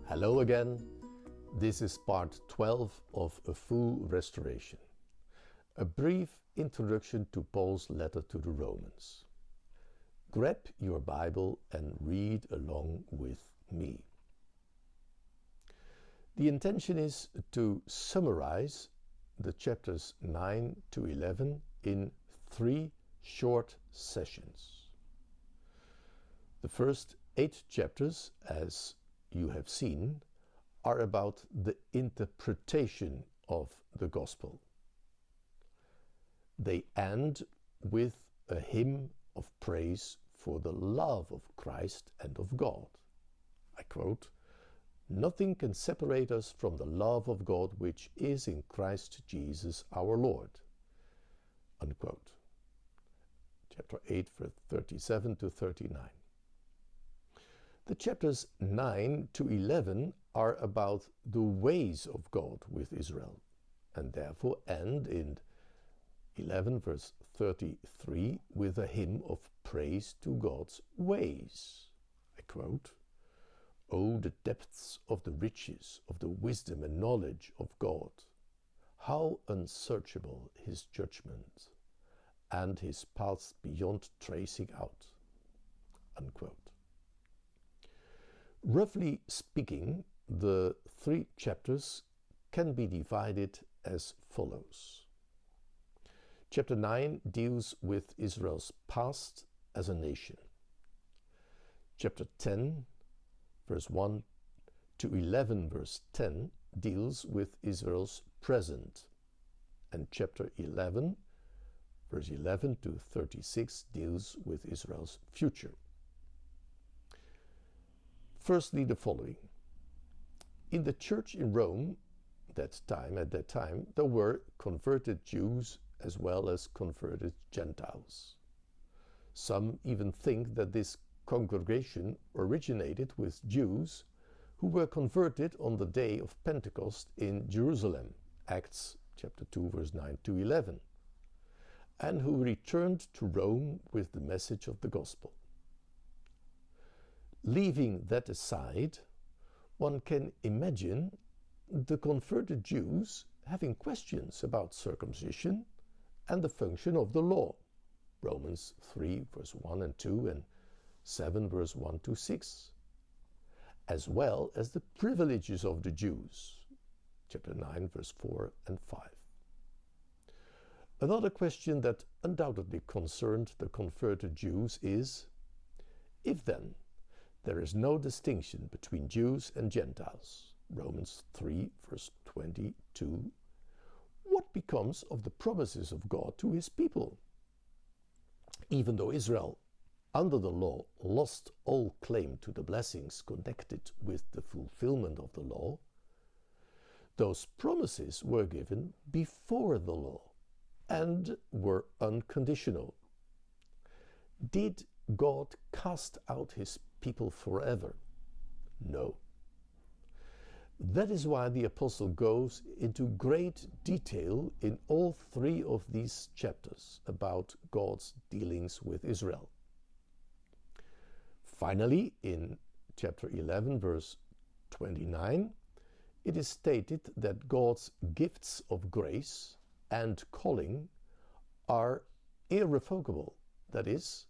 Hello again. This is part 12 of A Full Restoration. A brief introduction to Paul's letter to the Romans. Grab your Bible and read along with me. The intention is to summarize the chapters 9 to 11 in 3 short sessions. The first 8 chapters, as you have seen, are about the interpretation of the gospel. They end with a hymn of praise for the love of Christ and of God. I quote, "Nothing can separate us from the love of God which is in Christ Jesus our Lord." Unquote. Chapter 8, verse 37 to 39. The chapters 9 to 11 are about the ways of God with Israel, and therefore end in 11 verse 33 with a hymn of praise to God's ways. I quote, "Oh, the depths of the riches of the wisdom and knowledge of God! How unsearchable his judgment, and his paths beyond tracing out." Unquote. Roughly speaking, the 3 chapters can be divided as follows. Chapter 9 deals with Israel's past as a nation. Chapter 10, verse 1 to 11, verse 10, deals with Israel's present. And chapter 11, verse 11 to 36, deals with Israel's future. Firstly, the following. In the church in Rome, at that time, there were converted Jews as well as converted Gentiles. Some even think that this congregation originated with Jews who were converted on the day of Pentecost in Jerusalem, Acts chapter 2, verse 9 to 11, and who returned to Rome with the message of the gospel. Leaving that aside, one can imagine the converted Jews having questions about circumcision and the function of the law, Romans 3 verse 1 and 2 and 7 verse 1 to 6, as well as the privileges of the Jews, chapter 9 verse 4 and 5. Another question that undoubtedly concerned the converted Jews is, if then there is no distinction between Jews and Gentiles, Romans 3 verse 22, what becomes of the promises of God to his people? Even though Israel, under the law, lost all claim to the blessings connected with the fulfillment of the law, those promises were given before the law and were unconditional. Did God cast out his people forever? No. That is why the apostle goes into great detail in all 3 of these chapters about God's dealings with Israel. Finally, in chapter 11, verse 29, it is stated that God's gifts of grace and calling are irrevocable. That is,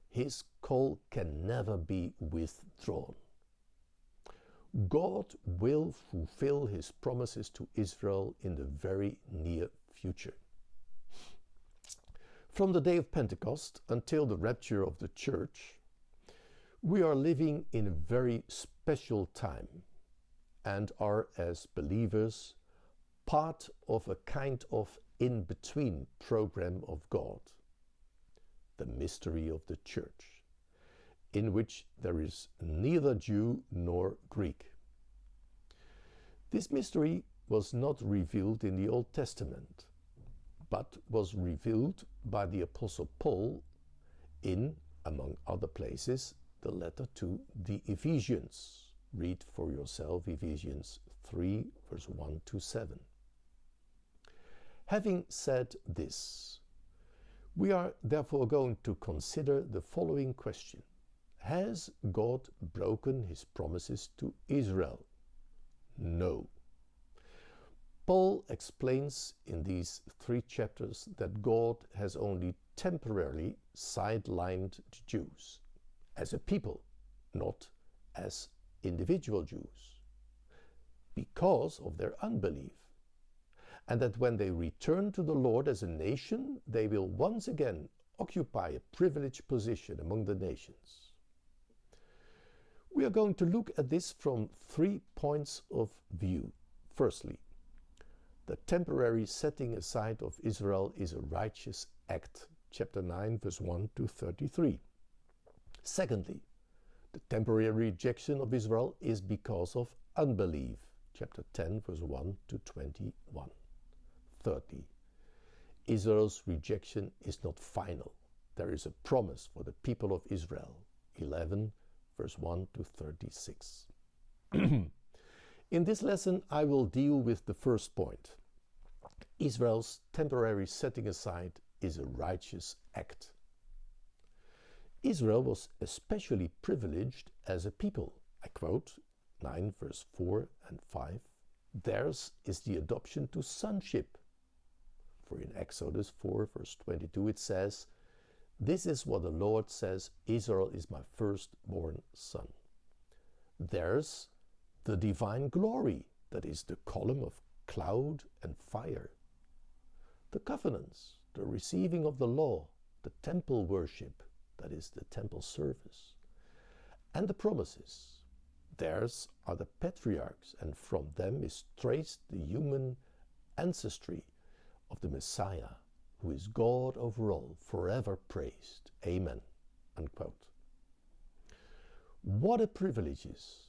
his call can never be withdrawn. God will fulfill his promises to Israel in the very near future. From the day of Pentecost until the rapture of the church, we are living in a very special time and are, as believers, part of a kind of in-between program of God, the mystery of the church, in which there is neither Jew nor Greek. This mystery was not revealed in the Old Testament, but was revealed by the Apostle Paul in, among other places, the letter to the Ephesians. Read for yourself Ephesians 3, verse 1 to 7. Having said this, we are therefore going to consider the following question. Has God broken his promises to Israel? No. Paul explains in these 3 chapters that God has only temporarily sidelined the Jews as a people, not as individual Jews, because of their unbelief, and that when they return to the Lord as a nation, they will once again occupy a privileged position among the nations. We are going to look at this from 3 points of view. Firstly, the temporary setting aside of Israel is a righteous act, chapter 9, verse 1 to 33. Secondly, the temporary rejection of Israel is because of unbelief, chapter 10, verse 1 to 21. Thirdly, Israel's rejection is not final. There is a promise for the people of Israel, 11, verse 1 to 36. In this lesson, I will deal with the first point. Israel's temporary setting aside is a righteous act. Israel was especially privileged as a people. I quote 9 verse 4 and 5. Theirs is the adoption to sonship. For in Exodus 4 verse 22 it says, "This is what the Lord says, Israel is my firstborn son." Theirs the divine glory, that is the column of cloud and fire. The covenants, the receiving of the law, the temple worship, that is the temple service, and the promises. Theirs are the patriarchs, and from them is traced the human ancestry of the Messiah, who is God over all, forever praised. Amen. Unquote. What a privileges!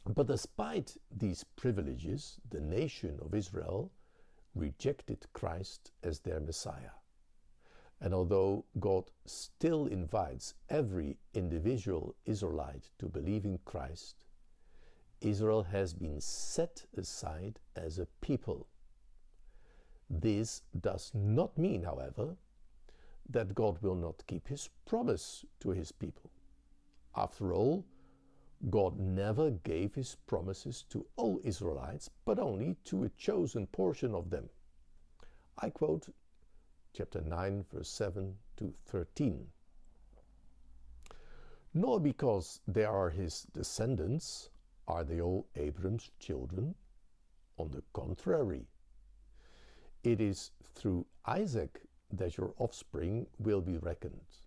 But despite these privileges, the nation of Israel rejected Christ as their Messiah. And although God still invites every individual Israelite to believe in Christ, Israel has been set aside as a people. This does not mean, however, that God will not keep his promise to his people. After all, God never gave his promises to all Israelites, but only to a chosen portion of them. I quote chapter 9, verse 7 to 13. Nor because they are his descendants are they all Abram's children. On the contrary, it is through Isaac that your offspring will be reckoned.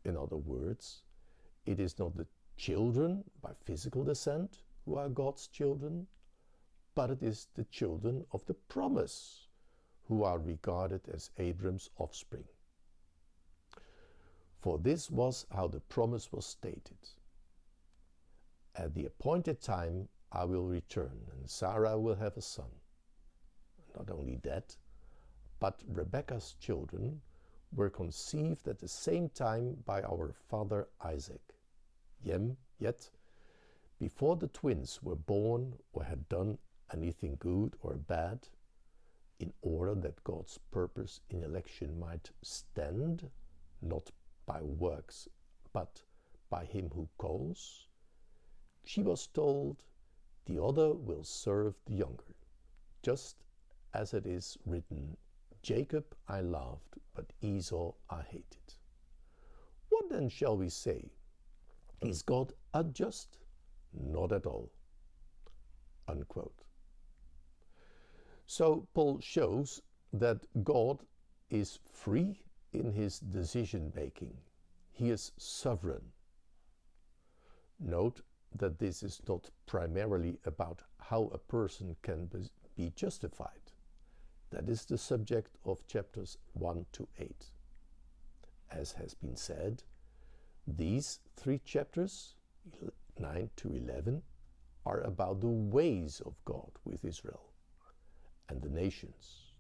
In other words, it is not the children by physical descent who are God's children, but it is the children of the promise who are regarded as Abram's offspring. For this was how the promise was stated. At the appointed time I will return, and Sarah will have a son. Not only that, but Rebekah's children were conceived at the same time by our father Isaac. Yet, before the twins were born or had done anything good or bad, in order that God's purpose in election might stand, not by works, but by him who calls, she was told, the other will serve the younger, just as it is written, Jacob I loved, but Esau I hated. What then shall we say? Is God unjust? Not at all. Unquote. So Paul shows that God is free in his decision making. He is sovereign. Note that this is not primarily about how a person can be justified. That is the subject of chapters 1 to 8. As has been said, these 3 chapters, 9 to 11, are about the ways of God with Israel and the nations.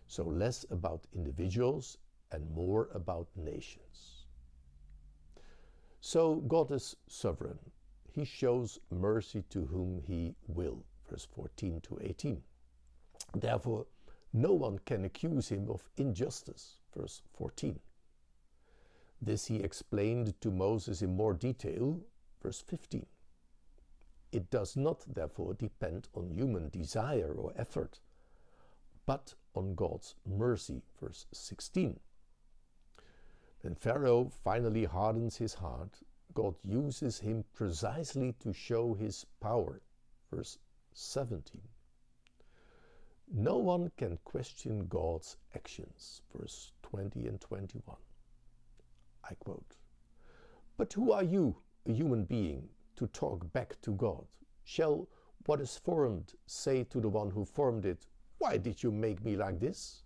So less about individuals and more about nations. So God is sovereign. He shows mercy to whom he will, verse 14 to 18. Therefore, no one can accuse him of injustice, verse 14. This he explained to Moses in more detail, verse 15. It does not, therefore, depend on human desire or effort, but on God's mercy. Verse 16. When Pharaoh finally hardens his heart, God uses him precisely to show his power. Verse 17. No one can question God's actions. Verse 20 and 21. I quote, "But who are you, a human being, to talk back to God? Shall what is formed say to the one who formed it, 'Why did you make me like this?'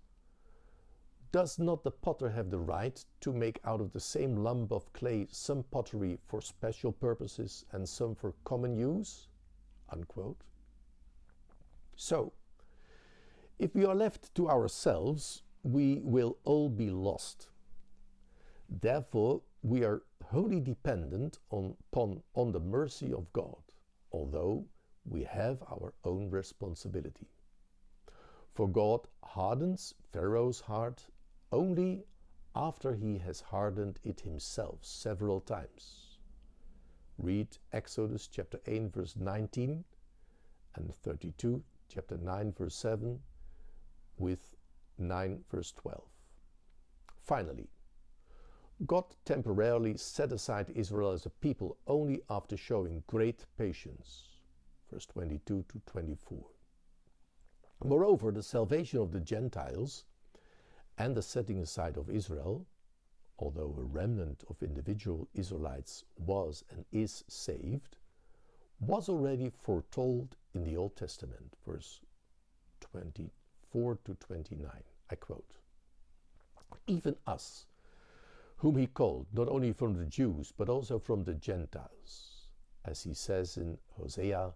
Does not the potter have the right to make out of the same lump of clay some pottery for special purposes and some for common use?" Unquote. So, if we are left to ourselves, we will all be lost. Therefore, we are wholly dependent on the mercy of God, although we have our own responsibility. For God hardens Pharaoh's heart only after he has hardened it himself several times. Read Exodus chapter 8 verse 19 and 32, chapter 9 verse 7 with 9 verse 12. Finally, God temporarily set aside Israel as a people only after showing great patience. Verse 22 to 24. Moreover, the salvation of the Gentiles and the setting aside of Israel, although a remnant of individual Israelites was and is saved, was already foretold in the Old Testament, verse 24 to 29. I quote, "Even us, whom he called, not only from the Jews, but also from the Gentiles, as he says in Hosea,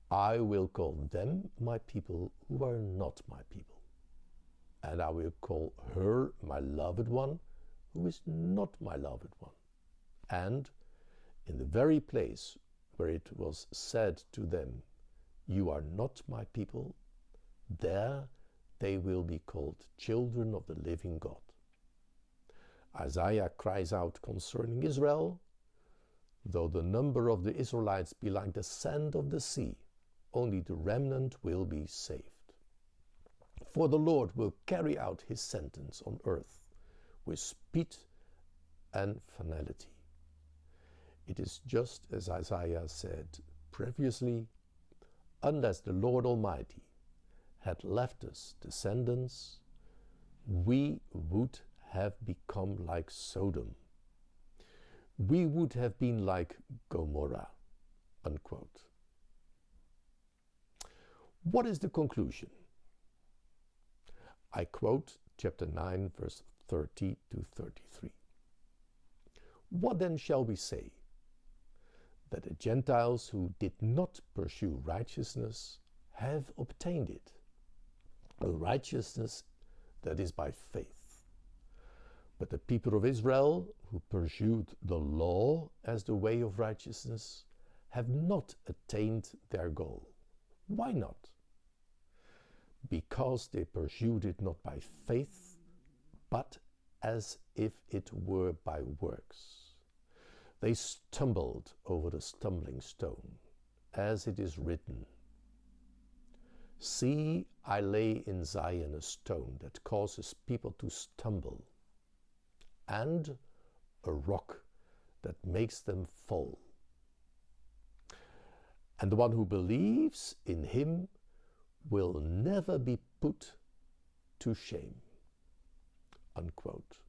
'I will call them my people who are not my people, and I will call her my loved one who is not my loved one.' And in the very place where it was said to them, 'You are not my people,' there they will be called children of the living God." Isaiah cries out concerning Israel, "Though the number of the Israelites be like the sand of the sea, only the remnant will be saved. For the Lord will carry out his sentence on earth with speed and finality." It is just as Isaiah said previously, "Unless the Lord Almighty had left us descendants, we would have become like Sodom. We would have been like Gomorrah." Unquote. What is the conclusion? I quote chapter 9, verse 30 to 33. "What then shall we say? That the Gentiles who did not pursue righteousness have obtained it, a righteousness that is by faith. But the people of Israel, who pursued the law as the way of righteousness, have not attained their goal. Why not? Because they pursued it not by faith, but as if it were by works. They stumbled over the stumbling stone, as it is written, 'See, I lay in Zion a stone that causes people to stumble, and a rock that makes them fall. And the one who believes in him will never be put to shame.'" Unquote.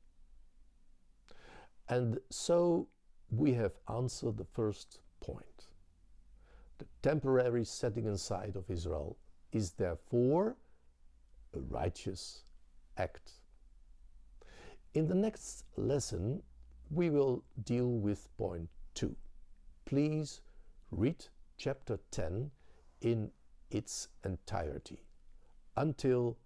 And so we have answered the first point. The temporary setting aside of Israel is therefore a righteous act. In the next lesson, we will deal with point 2. Please read chapter 10 in its entirety. Until